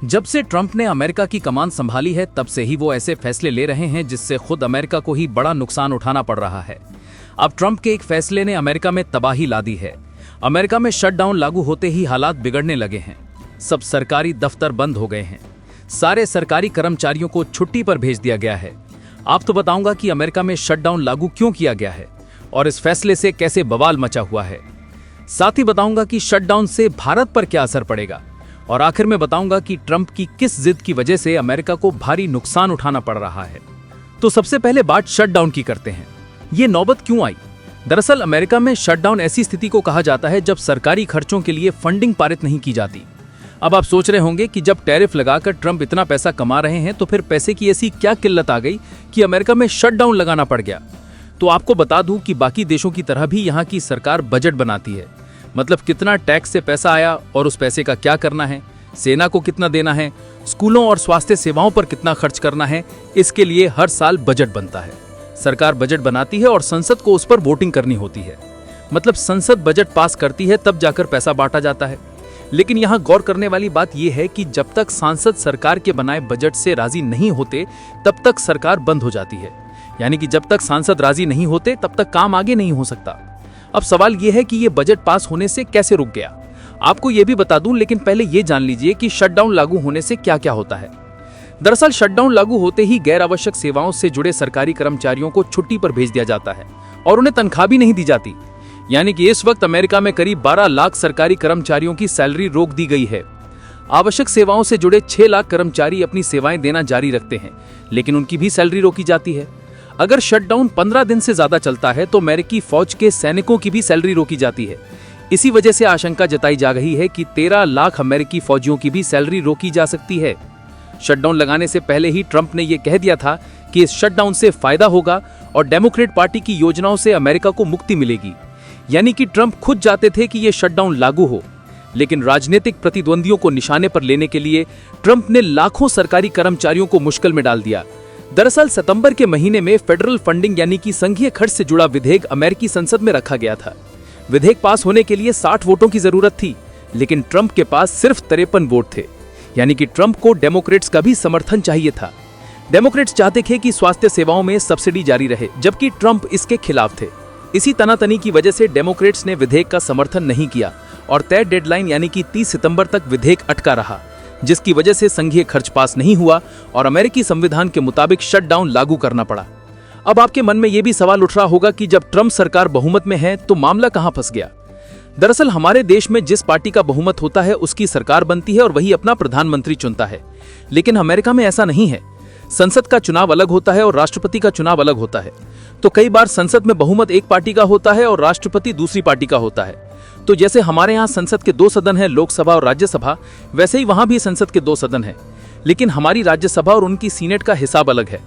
जब से ट्रंप ने अमेरिका की कमान संभाली है तब से ही वो ऐसे फैसले ले रहे हैं जिससे खुद अमेरिका को ही बड़ा नुकसान उठाना पड़ रहा है। अब ट्रंप के एक फैसले ने अमेरिका में तबाही ला दी है। अमेरिका में शटडाउन लागू होते ही हालात बिगड़ने लगे हैं। सब सरकारी दफ्तर बंद हो गए हैं। सारे सरकारी कर्मचारियों को छुट्टी पर भेज दिया गया है। आप तो बताऊंगा कि अमेरिका में शटडाउन लागू क्यों किया गया है और इस फैसले से कैसे बवाल मचा हुआ है। साथ ही बताऊंगा कि शटडाउन से भारत पर क्या असर पड़ेगा और आखिर में बताऊंगा कि ट्रंप की किस जिद की वजह से अमेरिका को भारी नुकसान उठाना पड़ रहा है। तो सबसे पहले बात शटडाउन की करते हैं। ये नौबत क्यों आई? दरअसल अमेरिका में शटडाउन ऐसी स्थिति को कहा जाता है जब सरकारी खर्चों के लिए फंडिंग पारित नहीं की जाती। अब आप सोच रहे होंगे कि जब टैरिफ लगाकर ट्रंप इतना पैसा कमा रहे हैं तो फिर पैसे की ऐसी क्या किल्लत आ गई कि अमेरिका में शटडाउन लगाना पड़ गया। तो आपको बता दूं कि बाकी देशों की तरह भी यहाँ की सरकार बजट बनाती है। मतलब कितना टैक्स से पैसा आया और उस पैसे का क्या करना है, सेना को कितना देना है, स्कूलों और स्वास्थ्य सेवाओं पर कितना खर्च करना है, इसके लिए हर साल बजट बनता है। सरकार बजट बनाती है और संसद को उस पर वोटिंग करनी होती है। मतलब संसद बजट पास करती है तब जाकर पैसा बांटा जाता है। लेकिन यहाँ गौर करने वाली बात यह है कि जब तक सांसद सरकार के बनाए बजट से राजी नहीं होते तब तक सरकार बंद हो जाती है। यानी कि जब तक सांसद राजी नहीं होते तब तक काम आगे नहीं हो सकता। अब सवाल यह है कि यह बजट पास होने से कैसे रुक गया। आपको यह भी बता दूं, लेकिन पहले यह जान लीजिए कि शटडाउन लागू होने से क्या क्या होता है। दरअसल शटडाउन लागू होते ही गैर आवश्यक सेवाओं से जुड़े सरकारी कर्मचारियों को छुट्टी पर भेज दिया जाता है और उन्हें तनख्वाह भी नहीं दी जाती। यानी कि इस वक्त अमेरिका में करीब 12 लाख सरकारी कर्मचारियों की सैलरी रोक दी गई है। आवश्यक सेवाओं से जुड़े 6 लाख कर्मचारी अपनी सेवाएं देना जारी रखते हैं, लेकिन उनकी भी सैलरी रोकी जाती है। अगर शटडाउन 15 दिन से ज्यादा चलता है तो अमेरिकी फौज के सैनिकों की भी सैलरी रोकी जाती है। इसी वजह से आशंका जताई जा रही है कि 13 लाख अमेरिकी फौजियों की भी सैलरी रोकी जा सकती है। शटडाउन लगाने से पहले ही ट्रंप ने यह कह दिया था कि इस शटडाउन से फायदा होगा और डेमोक्रेट पार्टी की योजनाओं से अमेरिका को मुक्ति मिलेगी। यानी कि ट्रंप खुद चाहते थे कि यह शटडाउन लागू हो, लेकिन राजनीतिक प्रतिद्वंदियों को निशाने पर लेने के लिए ट्रंप ने लाखों सरकारी कर्मचारियों को मुश्किल में डाल दिया। दरअसल सितंबर के महीने में फेडरल फंडिंग यानी कि संघीय खर्च से जुड़ा विधेयक अमेरिकी संसद में रखा गया था। विधेयक पास होने के लिए 60 वोटों की जरूरत थी, लेकिन ट्रंप के पास सिर्फ 53 वोट थे। यानी कि ट्रंप को डेमोक्रेट्स का भी समर्थन चाहिए था। डेमोक्रेट्स चाहते थे कि स्वास्थ्य सेवाओं में सब्सिडी जारी रहे, जबकि ट्रंप इसके खिलाफ थे। इसी तनातनी की वजह से डेमोक्रेट्स ने विधेयक का समर्थन नहीं किया और तय डेडलाइन यानी कि 30 सितंबर तक विधेयक अटका रहा, जिसकी वजह से संघीय खर्च पास नहीं हुआ और अमेरिकी संविधान के मुताबिक शटडाउन लागू करना पड़ा। अब आपके मन में यह भी सवाल उठ रहा होगा कि जब ट्रंप सरकार बहुमत में है तो मामला कहां फंस गया। दरअसल हमारे देश में जिस पार्टी का बहुमत होता है उसकी सरकार बनती है और वही अपना प्रधानमंत्री चुनता है, लेकिन अमेरिका में ऐसा नहीं है। संसद का चुनाव अलग होता है और राष्ट्रपति का चुनाव अलग होता है। तो कई बार संसद में बहुमत एक पार्टी का होता है और राष्ट्रपति दूसरी पार्टी का होता है। तो जैसे हमारे यहाँ संसद के 2 सदन हैं, लोकसभा और राज्यसभा, वैसे ही वहां भी संसद के 2 सदन हैं। लेकिन हमारी राज्यसभा और उनकी सीनेट का हिसाब अलग है।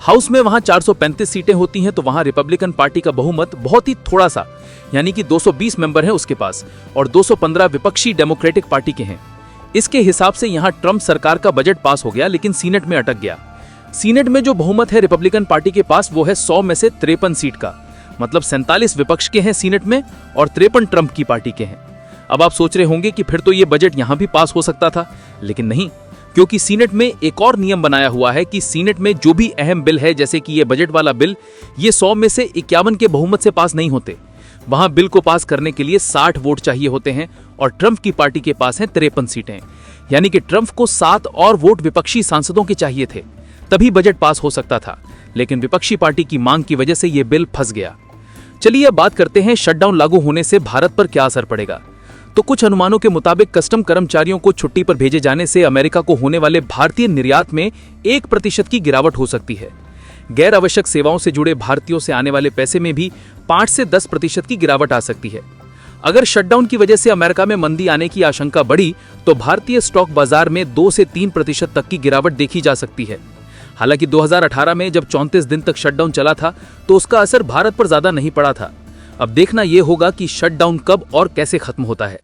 हाउस में वहां 435 सीटें होती हैं, तो वहां रिपब्लिकन पार्टी का बहुमत बहुत ही थोड़ा सा, यानी कि 220 मेंबर हैं उसके पास और 215 विपक्षी डेमोक्रेटिक पार्टी के हैं। इसके हिसाब से यहाँ ट्रंप सरकार का बजट पास हो गया, लेकिन सीनेट में अटक गया। सीनेट में जो बहुमत है रिपब्लिकन पार्टी के पास वो है 100 में से 53 सीट का। मतलब 47 विपक्ष के हैं सीनेट में और 53 ट्रंप की पार्टी के हैं। अब आप सोच रहे होंगे कि फिर तो ये बजट यहां भी पास हो सकता था, लेकिन नहीं, क्योंकि सीनेट में एक और नियम बनाया हुआ है कि सीनेट में जो भी अहम बिल है, जैसे कि ये बजट वाला बिल, ये 100 में से 51 के बहुमत से पास नहीं होते। वहां बिल को पास करने के लिए 60 वोट चाहिए होते हैं और ट्रंप की पार्टी के पास है 53 सीटें। यानी कि ट्रंप को 7 और वोट विपक्षी सांसदों के चाहिए थे, तभी बजट पास हो सकता था। लेकिन विपक्षी पार्टी की मांग की वजह से यह बिल फंस गया। चलिए अब बात करते हैं शटडाउन लागू होने से भारत पर क्या असर पड़ेगा। तो कुछ अनुमानों के मुताबिक कस्टम कर्मचारियों को छुट्टी पर भेजे जाने से अमेरिका को होने वाले भारतीय निर्यात में 1% की गिरावट हो सकती है। गैर आवश्यक सेवाओं से जुड़े भारतीयों से आने वाले पैसे में भी 5 से 10% की गिरावट आ सकती है। अगर शटडाउन की वजह से अमेरिका में मंदी आने की आशंका बढ़ी तो भारतीय स्टॉक बाजार में 2 से 3% तक की गिरावट देखी जा सकती है। हालांकि 2018 में जब 34 दिन तक शटडाउन चला था तो उसका असर भारत पर ज्यादा नहीं पड़ा था। अब देखना यह होगा कि शटडाउन कब और कैसे खत्म होता है।